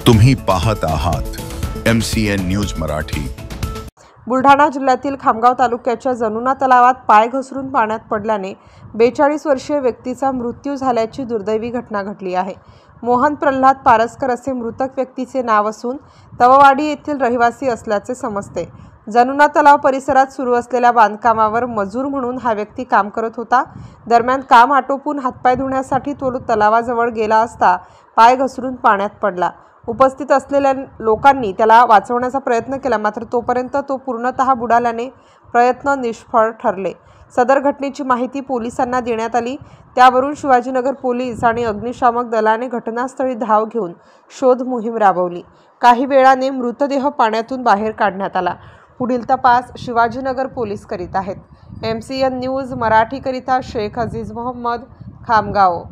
तुम्ही पाहत आहात MCN न्यूज मराठी। बुलढाणा जिल्ह्यातील खामगाव तालुक्याच्या जनुना तलावात पाय घसरून पाण्यात पडल्याने 42 वर्षीय व्यक्तीचा मृत्यू झाल्याची दुर्दैवी घटना घडली आहे। मोहन प्रल्हाद पारसकर असे मृतक व्यक्तीचे नाव असून तववाडी येथील रहिवासी असल्याचे समजते। जनुना तलाव परिसरात सुरू असलेल्या बांधकामावर मजूर म्हणून हा व्यक्ती काम करत होता। दरम्यान काम आटोपून हातपाय धुण्यासाठी तो तलावाजवळ गेला असता पाय घसरून पाण्यात पडला। उपस्थित असलेल्या लोकांनी त्याला वाचवण्याचा प्रयत्न केला, मात्र तोपर्यंत तो पूर्णतः बुडाल्याने प्रयत्न निष्फळ ठरले। सदर घटनेची माहिती पोलिसांना देण्यात आली। त्यावरून शिवाजीनगर पोलीस आणि अग्निशामक दलाने घटनास्थळी धाव घेऊन शोध मोहीम राबवली। काही वेळाने मृतदेह पाण्यातून बाहेर काढण्यात आला। पुढील तपास शिवाजीनगर पोलीस करीत आहेत। MCN न्यूज मराठी करिता शेख अजीज मोहम्मद, खामगाव।